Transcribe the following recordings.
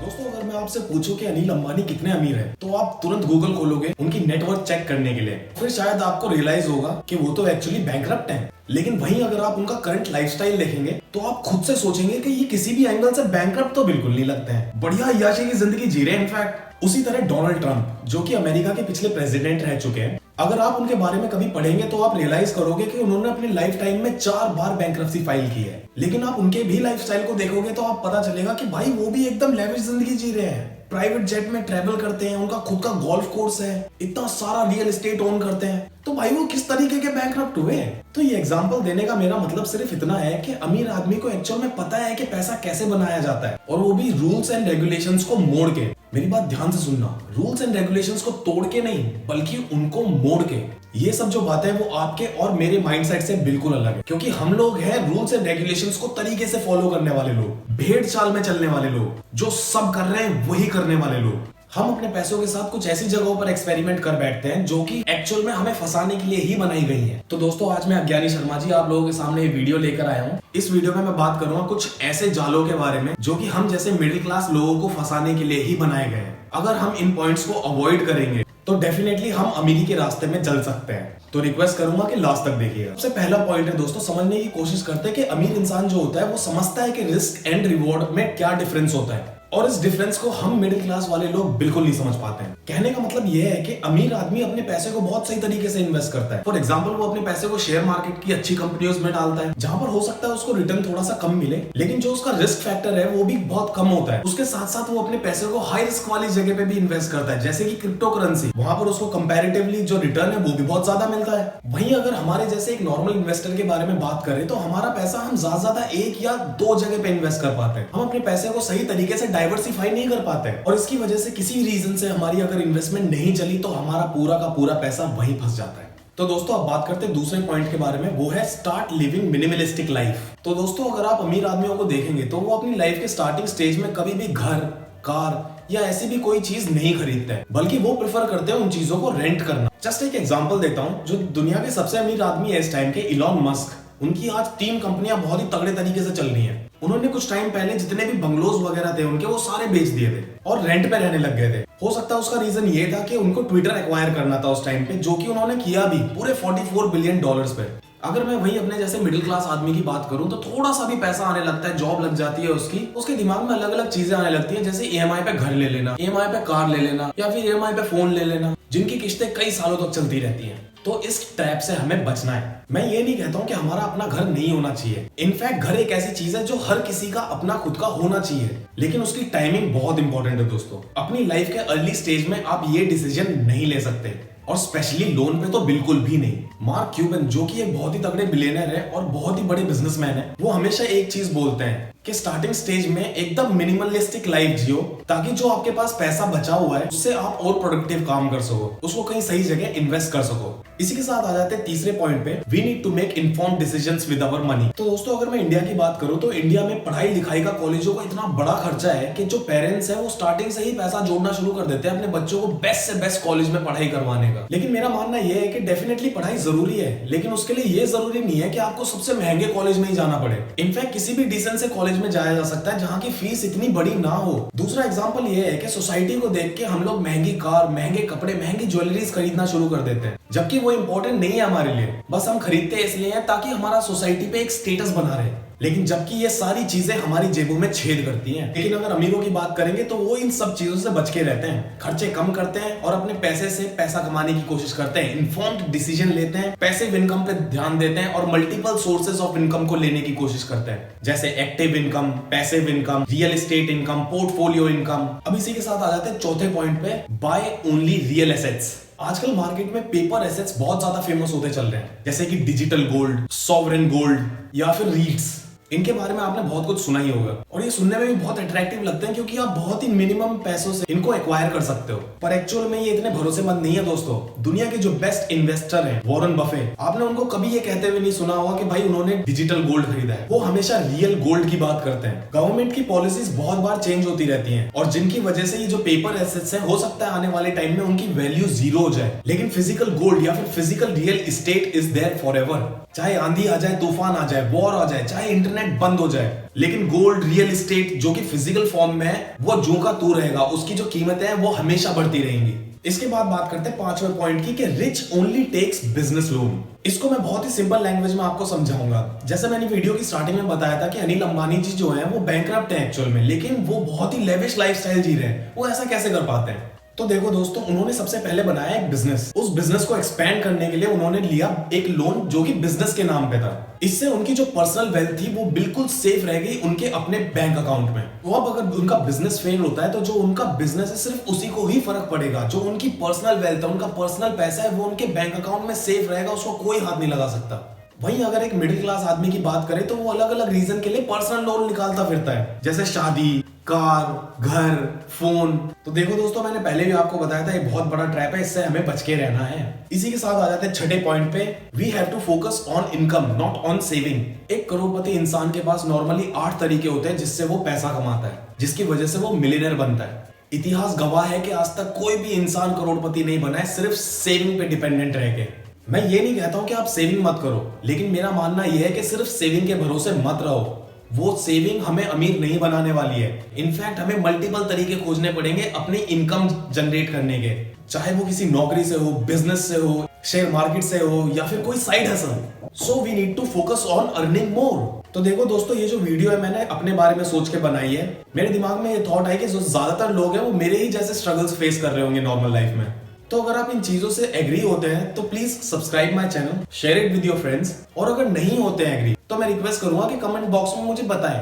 दोस्तों अगर मैं आपसे पूछूं कि अनिल अंबानी कितने अमीर हैं, तो आप तुरंत गूगल खोलोगे उनकी नेटवर्थ चेक करने के लिए। फिर शायद आपको रियलाइज होगा कि वो तो एक्चुअली बैंकरप्ट हैं। लेकिन वहीं अगर आप उनका करंट लाइफस्टाइल देखेंगे तो आप खुद से सोचेंगे कि ये किसी भी एंगल से बैंकरप्ट तो बिल्कुल नहीं लगते हैं, बढ़िया अय्याशी की जिंदगी जी रहे हैं। इनफैक्ट उसी तरह डोनाल्ड ट्रंप, जो कि अमेरिका के पिछले प्रेसिडेंट रह चुके हैं, अगर आप उनके बारे में कभी पढ़ेंगे तो आप रियलाइज करोगे कि उन्होंने अपनी लाइफ टाइम में 4 बार बैंक्रप्सी फाइल की है। लेकिन आप उनके भी लाइफस्टाइल को देखोगे तो आप पता चलेगा कि भाई वो भी एकदम लेविश जिंदगी जी रहे हैं। प्राइवेट जेट में ट्रेवल करते हैं, उनका खुद का गोल्फ कोर्स है, इतना सारा रियल एस्टेट ओन करते हैं। तो भाई वो किस तरीके के बैंकरप्ट हुए? तो ये एग्जांपल देने का मेरा मतलब सिर्फ इतना है कि अमीर आदमी को एक्चुअल में पता है कि पैसा कैसे बनाया जाता है, और वो भी रूल्स एंड रेगुलेशंस को मोड़ के। मेरी बात ध्यान से सुनना, रूल्स एंड रेगुलेशंस को तोड़ के नहीं, बल्कि उनको मोड़ के। ये सब जो बातें वो आपके और मेरे माइंडसेट से बिल्कुल अलग है, क्योंकि हम लोग हैं रूल्स एंड रेगुलेशंस को तरीके से फॉलो करने वाले लोग, भेड़ चाल में चलने वाले लोग, जो सब कर रहे हैं वही करने वाले लोग। हम अपने पैसों के साथ कुछ ऐसी जगहों पर एक्सपेरिमेंट कर बैठते हैं जो कि एक्चुअल में हमें फंसाने के लिए ही बनाई गई हैं। तो दोस्तों आज मैं अज्ञानी शर्मा जी आप लोगों के सामने ये वीडियो लेकर आया हूँ। इस वीडियो में मैं बात करूंगा कुछ ऐसे जालों के बारे में जो कि हम जैसे मिडिल क्लास लोगों को फंसाने के लिए ही बनाए गए हैं। अगर हम इन पॉइंट्स को अवॉइड करेंगे तो डेफिनेटली हम अमीरी के रास्ते में चल सकते हैं। तो रिक्वेस्ट करूंगा कि लास्ट तक देखिएगा। सबसे पहला पॉइंट है दोस्तों, समझने की कोशिश करते हैं कि अमीर इंसान जो होता है वो समझता है कि रिस्क एंड रिवॉर्ड में क्या डिफरेंस होता है, और इस डिफरेंस को हम मिडिल क्लास वाले लोग बिल्कुल नहीं समझ पाते हैं। कहने का मतलब यह है कि अमीर आदमी अपने पैसे को बहुत सही तरीके से इन्वेस्ट करता है। फॉर एग्जांपल वो अपने पैसे को शेयर मार्केट की अच्छी कंपनियों में डालता है, जहां पर हो सकता है उसको रिटर्न थोड़ा सा कम मिले, लेकिन जो उसका रिस्क फैक्टर है वो भी बहुत कम होता है। उसके साथ साथ वो अपने पैसे को हाई रिस्क वाली जगह पे भी इन्वेस्ट करता है, जैसे कि क्रिप्टो करेंसी। वहां पर उसको कंपैरेटिवली जो रिटर्न है वो भी बहुत ज्यादा मिलता है। वहीं अगर हमारे जैसे एक नॉर्मल इन्वेस्टर के बारे में बात करें तो हमारा पैसा हम ज्यादा एक या दो जगह पे इन्वेस्ट कर पाते हैं। हम अपने पैसे को सही तरीके से डाइवर्सिफाई नहीं पाते हैं, और इसकी वजह से किसी रीजन से हमारी अगर इन्वेस्टमेंट नहीं चली तो हमारा पूरा का पूरा पैसा वहीं फंस जाता है। तो दोस्तों अब बात करते हैं दूसरे पॉइंट के बारे में, वो है स्टार्ट लिविंग मिनिमलिस्टिक लाइफ। तो दोस्तों अगर आप अमीर आदमियों को देखेंगे तो वो अपनी लाइफ के स्टार्टिंग स्टेज में कभी भी घर, कार या ऐसी भी कोई चीज नहीं खरीदते हैं, बल्कि वो प्रेफर करते हैं उन चीजों को रेंट करना। जस्ट एक एग्जांपल देता हूं, जो दुनिया के सबसे अमीर आदमी है इस टाइम के, इलॉन मस्क, उनकी आज 3 कंपनियां बहुत ही तगड़े तरीके से चल रही हैं। उन्होंने कुछ टाइम पहले जितने भी बंगलोज वगैरह थे उनके, वो सारे बेच दिए थे और रेंट पे रहने लग गए थे। हो सकता है उसका रीजन ये था कि उनको ट्विटर एक्वायर करना था उस टाइम पे, जो कि उन्होंने किया भी पूरे $44 बिलियन पे। अगर मैं वही अपने जैसे मिडिल क्लास आदमी की बात करूं तो थोड़ा सा भी पैसा आने लगता है, जॉब लग जाती है उसके दिमाग में अलग अलग चीजें आने लगती है, जैसे ईएमआई पे घर ले लेना, ईएमआई पे कार ले लेना, या फिर ईएमआई पे फोन ले लेना, जिनकी किस्तें कई सालों तक चलती रहती हैं। तो इस ट्रैप से हमें बचना है। मैं ये नहीं कहता हूं कि हमारा अपना घर नहीं होना चाहिए। इनफैक्ट घर एक ऐसी चीज है जो हर किसी का अपना खुद का होना चाहिए, लेकिन उसकी टाइमिंग बहुत इंपॉर्टेंट है दोस्तों। अपनी लाइफ के अर्ली स्टेज में आप ये डिसीजन नहीं ले सकते, और स्पेशली लोन पे तो बिल्कुल भी नहीं। मार्क क्यूबन, जो कि एक बहुत ही तगड़े बिलियनर है और बहुत ही बड़े बिजनेसमैन है, वो हमेशा एक चीज बोलते हैं कि स्टार्टिंग स्टेज में एकदम मिनिमलिस्टिक लाइफ जियो, ताकि जो आपके पास पैसा बचा हुआ है उससे आप और प्रोडक्टिव काम कर सको, उसको कहीं सही जगह इन्वेस्ट कर सको। इसी के साथ आ जाते हैं तीसरे पॉइंट पे, we need to make informed decisions with our money. तो दोस्तों अगर मैं इंडिया की बात करूं तो इंडिया में पढ़ाई लिखाई का, कॉलेजों का इतना बड़ा खर्चा है कि जो पेरेंट्स है वो स्टार्टिंग से ही पैसा जोड़ना शुरू कर देते हैं अपने बच्चों को बेस्ट से बेस्ट कॉलेज में पढ़ाई करवाने का। लेकिन मेरा मानना यह है कि डेफिनेटली पढ़ाई जरूरी है, लेकिन उसके लिए ये जरूरी नहीं है कि आपको सबसे महंगे कॉलेज में ही जाना पड़े। इनफैक्ट किसी भी डिसेंट से कॉलेज में जाया जा सकता है जहां की फीस इतनी बड़ी ना हो। दूसरा एग्जांपल ये है कि सोसाइटी को देख के हम लोग महंगी कार, महंगे कपड़े, महंगी ज्वेलरीज खरीदना शुरू कर देते हैं, जबकि वो इंपॉर्टेंट नहीं है हमारे लिए, बस हम खरीदते इसलिए हैं ताकि हमारा सोसाइटी पे एक स्टेटस बना रहे। लेकिन जबकि ये सारी चीजें हमारी जेबों में छेद करती हैं। लेकिन अगर अमीरों की बात करेंगे तो वो इन सब चीजों से बच के रहते हैं, खर्चे कम करते हैं और अपने पैसे से पैसा कमाने की कोशिश करते हैं, इन्फॉर्म्ड डिसीजन लेते हैं, पैसिव इनकम पे ध्यान देते हैं और मल्टीपल सोर्सेज ऑफ इनकम को लेने की कोशिश करते हैं, जैसे active income, passive income, real estate income, portfolio income. अब इसी के साथ आ जाते हैं चौथे पॉइंट पे, बाय ओनली रियल एसेट्स। आजकल मार्केट में पेपर एसेट्स बहुत ज्यादा फेमस होते चल रहे हैं, जैसे कि डिजिटल गोल्ड, सॉवरेन गोल्ड या फिर रीट्स। इनके बारे में आपने बहुत कुछ सुना ही होगा, और ये सुनने में भी बहुत अट्रैक्टिव लगते हैं क्योंकि आप बहुत ही मिनिमम पैसों से इनको एक्वायर कर सकते हो। पर एक्चुअल में ये इतने भरोसेमंद नहीं है दोस्तों। दुनिया के जो बेस्ट इन्वेस्टर हैं, वॉरेन बफेट, आपने उनको कभी ये कहते हुए नहीं सुना होगा कि भाई उन्होंने डिजिटल गोल्ड खरीदा है। वो हमेशा रियल गोल्ड की बात करते हैं। गवर्नमेंट की पॉलिसीज बहुत बार चेंज होती रहती हैं, और जिनकी वजह से ये जो पेपर एसेट्स है, हो सकता है आने वाले टाइम में उनकी वैल्यू जीरो हो जाए, लेकिन फिजिकल गोल्ड या फिर physical real estate is there for ever. चाहे आंधी आ जाए, तूफान आ जाए, वॉर आ जाए, चाहे इंटरनेट इंटरनेट बंद हो जाए, लेकिन गोल्ड, रियल एस्टेट जो कि फिजिकल फॉर्म में है वो जो का तू रहेगा, उसकी जो कीमतें हैं वो हमेशा बढ़ती रहेंगी। इसके बाद बात करते हैं पांचवें पॉइंट की कि rich only takes business loan. इसको मैं बहुत ही सिंपल लैंग्वेज में आपको समझाऊंगा। जैसे मैंने वीडियो की स्टार्टिंग में बताया था कि अनिल अंबानी जी जो है वो बैंकरप्ट है एक्चुअल में, लेकिन वो बहुत ही लेविश लाइफस्टाइल जी रहे हैं। वो ऐसा कैसे कर पाते हैं? तो देखो दोस्तों, उन्होंने सबसे पहले बनाया एक बिजनेस। उस बिजनेस को एक्सपैंड करने के लिए उन्होंने लिया एक लोन जो कि बिजनेस के नाम पे था। इससे उनकी जो पर्सनल वेल्थ थी वो बिल्कुल सेफ रह गई उनके अपने बैंक अकाउंट में। तो अब अगर उनका बिजनेस फेल होता है तो जो उनका बिजनेस है सिर्फ उसी को ही फर्क पड़ेगा। जो उनकी पर्सनल वेल्थ है, उनका पर्सनल पैसा है, वो उनके बैंक अकाउंट में सेफ रहेगा, उसको कोई हाथ नहीं लगा सकता। वहीं अगर एक मिडिल क्लास आदमी की बात करें तो वो अलग अलग रीजन के लिए पर्सनल लोन निकालता फिरता है, जैसे शादी, कार, घर, फोन। तो देखो दोस्तों, मैंने पहले भी आपको बताया था ये बहुत बड़ा ट्रैप है, इससे हमें बच के रहना है। इसी के साथ आ जाते हैं छठे पॉइंट पे। We have to focus on income not on saving. एक करोड़पति इंसान के पास नॉर्मली 8 तरीके होते हैं जिससे वो पैसा कमाता है, जिसकी वजह से वो मिलियनर बनता है। इतिहास गवाह है कि आज तक कोई भी इंसान करोड़पति नहीं बना है सिर्फ सेविंग पे डिपेंडेंट रह के। मैं ये नहीं कहता हूं कि आप सेविंग मत करो, लेकिन मेरा मानना यह है कि सिर्फ सेविंग के भरोसे मत रहो। वो सेविंग हमें अमीर नहीं बनाने वाली है। इनफैक्ट हमें मल्टीपल तरीके खोजने पड़ेंगे अपनी इनकम जनरेट करने के, चाहे वो किसी नौकरी से हो, बिजनेस से हो, शेयर मार्केट से हो या फिर कोई side hustle. So we need to focus on earning more. तो देखो दोस्तों, ये जो वीडियो है मैंने अपने बारे में सोच के बनाई है। मेरे दिमाग में ये थॉट है कि जो ज्यादातर लोग हैं वो मेरे ही जैसे स्ट्रगल्स फेस कर रहे होंगे नॉर्मल लाइफ में। तो अगर आप इन चीजों से एग्री होते हैं तो please subscribe my channel, share it with your friends. और अगर नहीं होते हैं एग्री तो मैं रिक्वेस्ट करूंगा कि कमेंट बॉक्स में मुझे बताएं।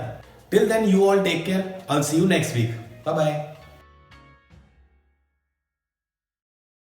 Till then you all take care, I will see you next week. Bye bye.